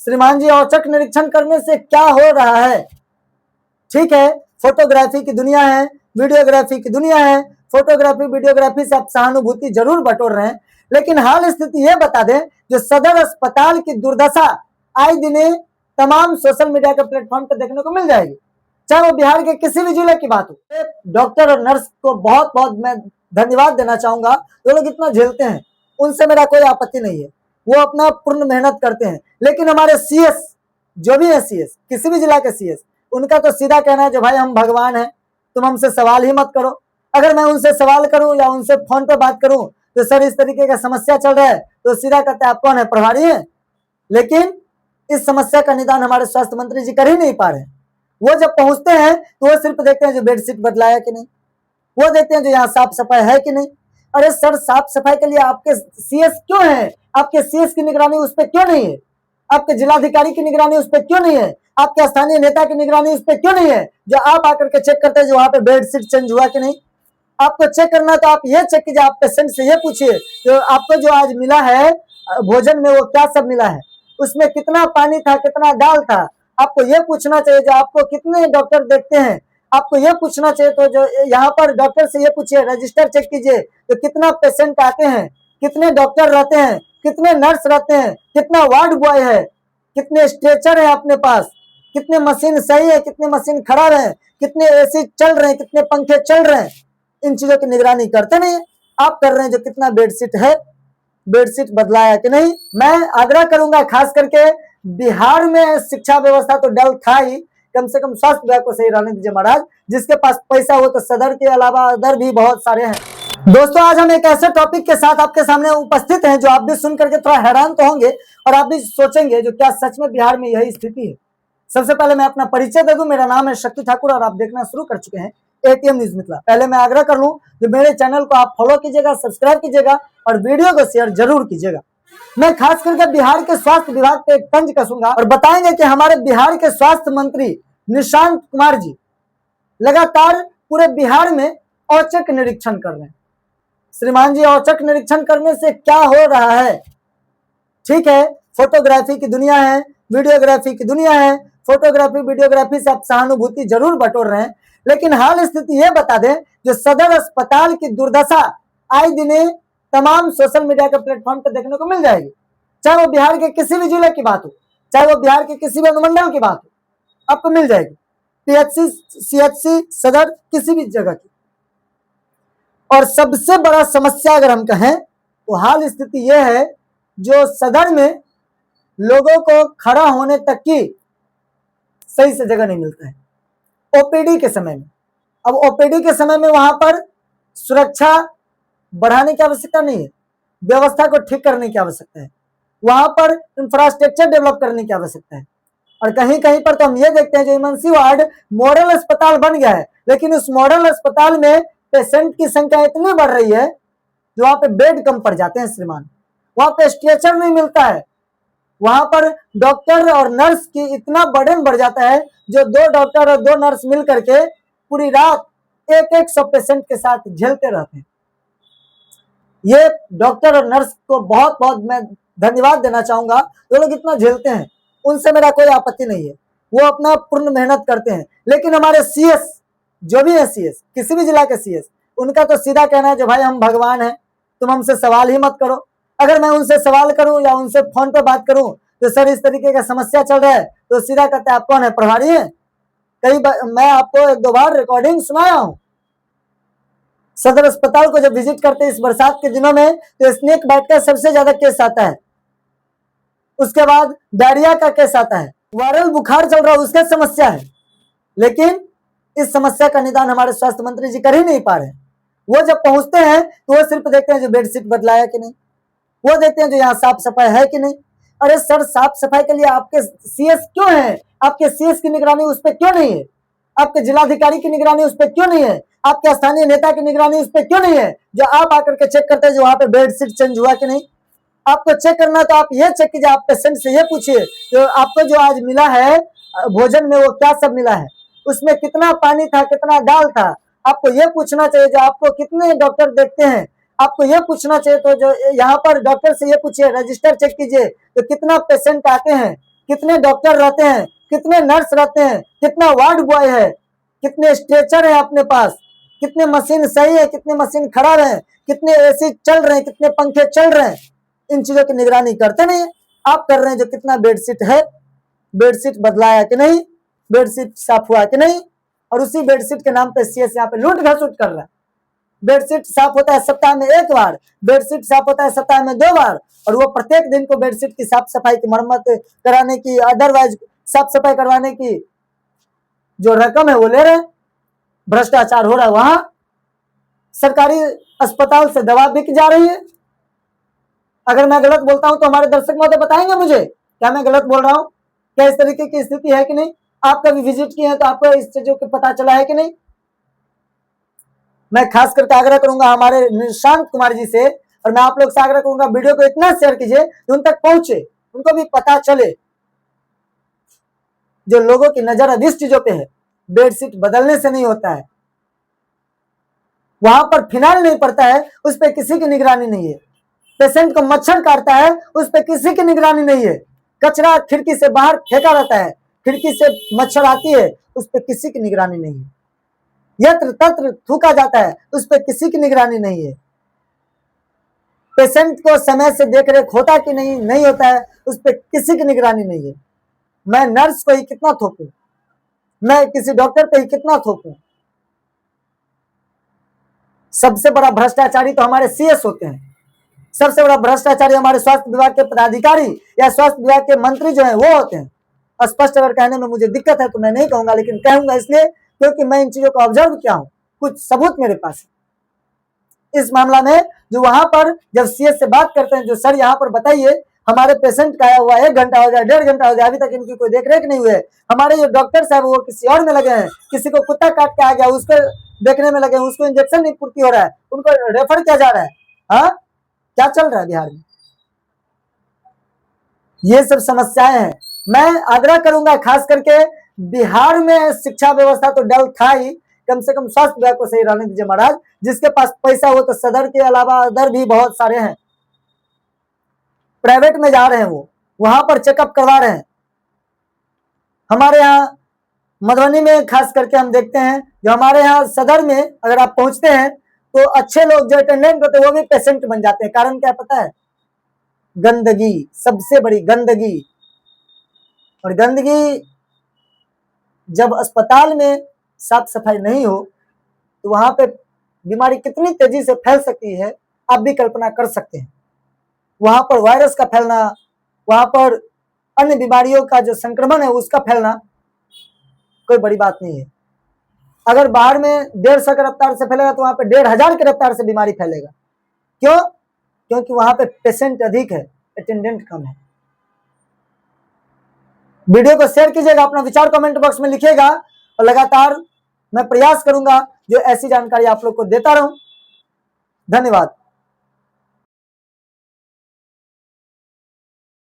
श्रीमान जी, औचक निरीक्षण करने से क्या हो रहा है? ठीक है, फोटोग्राफी की दुनिया है, वीडियोग्राफी की दुनिया है। फोटोग्राफी वीडियोग्राफी से आप सहानुभूति जरूर बटोर रहे हैं, लेकिन हाल स्थिति ये बता दें, जो सदर अस्पताल की दुर्दशा आए दिने तमाम सोशल मीडिया के प्लेटफॉर्म पर देखने को मिल जाएगी, चाहे वो बिहार के किसी भी जिले की बात हो। डॉक्टर और नर्स को बहुत बहुत मैं धन्यवाद देना चाहूंगा। जो लोग इतना झेलते हैं उनसे मेरा कोई आपत्ति नहीं है, वो अपना पूर्ण मेहनत करते हैं। लेकिन हमारे सीएस जो भी है, सीएस किसी भी जिला के सीएस, उनका तो सीधा कहना है जो भाई हम भगवान हैं, तुम हमसे सवाल ही मत करो। अगर मैं उनसे सवाल करूं या उनसे फोन पे बात करूं तो सर इस तरीके का समस्या चल रहा है, तो सीधा कहते हैं आप कौन है, प्रभारी है। लेकिन इस समस्या का निदान हमारे स्वास्थ्य मंत्री जी कर ही नहीं पा रहे हैं। वो जब पहुंचते हैं तो वो सिर्फ देखते हैं जो बेडशीट बदलाया कि नहीं, वो देखते हैं जो यहाँ साफ सफाई है कि नहीं। अरे सर, साफ सफाई के लिए आपके सीएस क्यों है? आपके सीएस की निगरानी उस पर क्यों नहीं है? आपके जिलाधिकारी की निगरानी उस पर क्यों नहीं है? आपके स्थानीय नेता की निगरानी उस पर क्यों नहीं है? जो आप आकर के चेक करते हैं जो वहां पे बेडशीट चेंज हुआ कि नहीं। आपको चेक करना तो आप ये चेक कीजिए, आप पेशेंट से ये पूछिए तो आपको जो आज मिला है भोजन में, वो क्या सब मिला है, उसमें कितना पानी था, कितना दाल था। आपको ये पूछना चाहिए। जो आपको कितने डॉक्टर देखते हैं, आपको ये पूछना चाहिए। तो जो यहाँ पर डॉक्टर से ये पूछिए, रजिस्टर चेक कीजिए तो कितना पेशेंट आते हैं, कितने डॉक्टर रहते हैं, कितने नर्स रहते हैं, कितना वार्ड बॉय है, कितने स्ट्रेचर है अपने पास, कितने मशीन सही है, कितने मशीन खराब है, कितने एसी चल रहे हैं, कितने पंखे चल रहे हैं। इन चीजों की निगरानी करते नहीं है। आप कर रहे हैं जो कितना बेडशीट है, बेडशीट बदलाया कि नहीं। मैं आग्रह करूंगा, खास करके बिहार में शिक्षा व्यवस्था तो डल था ही, कम से कम स्वास्थ्य विभाग को सही रहने दीजिए महाराज। जिसके पास पैसा हो तो सदर के अलावा अदर भी बहुत सारे हैं। दोस्तों, आज हम एक ऐसे टॉपिक के साथ आपके सामने उपस्थित हैं जो आप भी सुन करके थोड़ा हैरान तो होंगे और आप भी सोचेंगे जो क्या सच में बिहार में यही स्थिति है। सबसे पहले मैं अपना परिचय दे दूं। मेरा नाम है शक्ति ठाकुर और आप देखना शुरू कर चुके हैं एटीएम न्यूज मिथिला। पहले मैं आग्रह कर लूं जो मेरे चैनल को आप फॉलो कीजिएगा, सब्सक्राइब कीजिएगा और वीडियो को शेयर जरूर कीजिएगा। मैं खास करके बिहार के स्वास्थ्य विभाग पे एक तंज कसूंगा और बताएंगे कि हमारे बिहार के स्वास्थ्य मंत्री निशांत कुमार जी लगातार पूरे बिहार में औचक निरीक्षण कर रहे हैं। श्रीमान जी, औचक निरीक्षण करने से क्या हो रहा है? ठीक है, फोटोग्राफी की दुनिया है, वीडियोग्राफी की दुनिया है। फोटोग्राफी वीडियोग्राफी से आप सहानुभूति जरूर बटोर रहे हैं, लेकिन हाल स्थिति ये बता दें, जो सदर अस्पताल की दुर्दशा आए दिने तमाम सोशल मीडिया के प्लेटफॉर्म पर देखने को मिल जाएगी, चाहे वो बिहार के किसी भी जिले की बात हो, चाहे वो बिहार के किसी भी अनुमंडल की बात हो, आपको मिल जाएगी। पीएचसी, सीएचसी, सदर, किसी भी जगह की। और सबसे बड़ा समस्या अगर हम कहें तो हाल स्थिति यह है, जो सदर में लोगों को खड़ा होने तक की सही से जगह नहीं मिलता है ओपीडी के समय में। अब ओपीडी के समय में वहां पर सुरक्षा बढ़ाने की आवश्यकता नहीं है, व्यवस्था को ठीक करने की आवश्यकता है, वहां पर इंफ्रास्ट्रक्चर डेवलप करने की आवश्यकता है। और कहीं कहीं पर तो हम ये देखते हैं जो इमरजेंसी वार्ड मॉडल अस्पताल बन गया है, लेकिन उस मॉडल अस्पताल में पेशेंट की संख्या इतनी बढ़ रही है जो वहां पे बेड कम पड़ जाते हैं श्रीमान, वहां पे स्ट्रेचर नहीं मिलता है, वहां पर डॉक्टर और नर्स की इतना बर्डन बढ़ जाता है, जो 2 डॉक्टर और 2 नर्स मिल करके पूरी रात एक सौ पेशेंट के साथ झेलते रहते हैं। ये डॉक्टर और नर्स को बहुत बहुत मैं धन्यवाद देना चाहूंगा। जो लोग इतना झेलते हैं उनसे मेरा कोई आपत्ति नहीं है, वो अपना पूर्ण मेहनत करते हैं। लेकिन हमारे सीएस जो भी है, सीएस किसी भी जिला के सीएस, उनका तो सीधा कहना है जो भाई हम भगवान हैं, तुम हमसे सवाल ही मत करो। अगर मैं उनसे सवाल करूं या उनसे फोन पे बात करूं तो सर इस तरीके का समस्या चल रहा है, तो सीधा कहते हैं आप कौन है, प्रभारी है। मैं आपको 1-2 बार रिकॉर्डिंग सुनाया हूं। सदर अस्पताल को जब विजिट करते हैं इस बरसात के दिनों में तो स्नेक बाइट का सबसे ज्यादा केस आता है, उसके बाद डायरिया का केस आता है, वायरल बुखार चल रहा है उसका समस्या है। लेकिन इस समस्या का निदान हमारे स्वास्थ्य मंत्री जी कर ही नहीं पा रहे हैं। वो जब पहुंचते हैं तो वो सिर्फ देखते हैं जो बेडशीट बदलाया कि नहीं, वो देखते हैं जो यहाँ साफ सफाई है कि नहीं। अरे सर, साफ सफाई के लिए आपके सीएस क्यों है? आपके सीएस की निगरानी उस पर क्यों नहीं है? आपके जिलाधिकारी की निगरानी उस पर क्यों नहीं है? आपके स्थानीय नेता की निगरानी उस पर क्यों नहीं है? जो आप आकर के चेक करते हैं जो वहां पे बेडशीट चेंज हुआ कि नहीं। आपको चेक करना तो आप ये चेक कीजिए, आप पेशेंट से ये पूछिए जो आपको जो आज मिला है भोजन में, वो क्या सब मिला है, उसमें कितना पानी था, कितना दाल था। आपको ये पूछना चाहिए। जो आपको कितने डॉक्टर देखते हैं, आपको ये पूछना चाहिए। तो जो यहाँ पर डॉक्टर से ये पूछिए, रजिस्टर चेक कीजिए तो कितना पेशेंट आते हैं, कितने डॉक्टर रहते हैं, कितने नर्स रहते हैं, कितना वार्ड बॉय है, कितने स्ट्रेचर है अपने पास, कितने मशीन सही है, कितने मशीन खराब है, कितने एसी चल रहे हैं, कितने पंखे चल रहे हैं, इन चीजों की निगरानी करते नहीं। आप कर रहे हैं जो कितना बेडशीट है, बेडशीट बदलाया कि नहीं, बेडशीट साफ हुआ कि नहीं, और उसी बेडशीट के नाम पे सीएस यहाँ पे लूट घसूट कर रहा है। बेडशीट साफ होता है सप्ताह में 1 बार, बेडशीट साफ होता है सप्ताह में 2 बार, और वो प्रत्येक दिन को बेडशीट की साफ सफाई की मरम्मत कराने की, अदरवाइज साफ सफाई करवाने की जो रकम है वो ले रहे हैं। भ्रष्टाचार हो रहा है वहां। सरकारी अस्पताल से दवा बिक जा रही है। अगर मैं गलत बोलता हूं तो हमारे दर्शक महोदय बताएंगे मुझे, क्या मैं गलत बोल रहा हूं, क्या इस तरीके की स्थिति है कि नहीं? आप कभी विजिट किए हैं तो आपको इस चीजों को पता चला है कि नहीं? मैं खास करके आग्रह करूंगा हमारे निशांत कुमार जी से, और मैं आप लोग से आग्रह करूंगा वीडियो को इतना शेयर कीजिए कि उन तक पहुंचे, उनको भी पता चले। जो लोगों की नजर अब इस चीजों पे है, बेडशीट बदलने से नहीं होता है, वहां पर फिनाइल नहीं पड़ता है, उस पर किसी की निगरानी नहीं है। पेशेंट को मच्छर काटता है, उस पर किसी की निगरानी नहीं है। कचरा खिड़की से बाहर फेंका रहता है, खिड़की से मच्छर आती है, उस पर किसी की निगरानी नहीं है। यत्र तत्र थूका जाता है, उस पर किसी की निगरानी नहीं है। पेशेंट को समय से देखरेख होता कि नहीं होता है, उस पर किसी की निगरानी नहीं है। मैं नर्स को ही कितना थोपूं, मैं किसी डॉक्टर पे ही कितना थोपूं। सबसे बड़ा भ्रष्टाचारी तो हमारे सीएस होते हैं, सबसे बड़ा भ्रष्टाचारी हमारे स्वास्थ्य विभाग के पदाधिकारी या स्वास्थ्य विभाग के मंत्री जो हैं वो होते हैं। स्पष्ट अगर कहने में मुझे दिक्कत है तो मैं नहीं कहूंगा, लेकिन कहूंगा इसलिए क्योंकि मैं इन चीजों को ऑब्जर्व किया हूं, कुछ सबूत मेरे पास है। इस मामला में जो वहां पर जब सीएस से बात करते हैं, जो सर यहाँ पर बताइए हमारे पेशेंट का आया हुआ 1 घंटा हो गया, 1.5 घंटा हो गया, अभी तक इनकी कोई देखरेख नहीं हुई है। हमारे जो डॉक्टर साहब वो किसी और में लगे हैं, किसी को कुत्ता काट के आ गया उसको देखने में लगे, उसको इंजेक्शन नहीं पूर्ति हो रहा है, उनको रेफर किया जा रहा है। हाँ, क्या चल रहा है बिहार में? ये सब समस्याएं हैं। मैं आग्रह करूंगा खास करके बिहार में शिक्षा व्यवस्था तो डल था ही, कम से कम स्वास्थ्य विभाग को सही रहने दीजिए महाराज। जिसके पास पैसा हो तो सदर के अलावा अदर भी बहुत सारे हैं, प्राइवेट में जा रहे हैं, वो वहां पर चेकअप करवा रहे हैं। हमारे यहाँ मधुबनी में खास करके हम देखते हैं, जो हमारे यहाँ सदर में अगर आप पहुंचते हैं तो अच्छे लोग जो अटेंडेंट होते हैं वो भी पेशेंट बन जाते हैं। कारण क्या पता है? गंदगी, सबसे बड़ी गंदगी। और गंदगी जब अस्पताल में साफ सफाई नहीं हो तो वहां पे बीमारी कितनी तेजी से फैल सकती है आप भी कल्पना कर सकते हैं। वहां पर वायरस का फैलना, वहां पर अन्य बीमारियों का जो संक्रमण है उसका फैलना कोई बड़ी बात नहीं है। अगर बाहर में 150 की रफ्तार से फैलेगा तो वहां पे 1500 की रफ्तार से बीमारी फैलेगा। क्यों? क्योंकि वहां पे पेशेंट अधिक है, अटेंडेंट कम है। वीडियो को शेयर कीजिएगा, अपना विचार कमेंट बॉक्स में लिखिएगा, और लगातार मैं प्रयास करूंगा जो ऐसी जानकारी आप लोग को देता रहूं। धन्यवाद।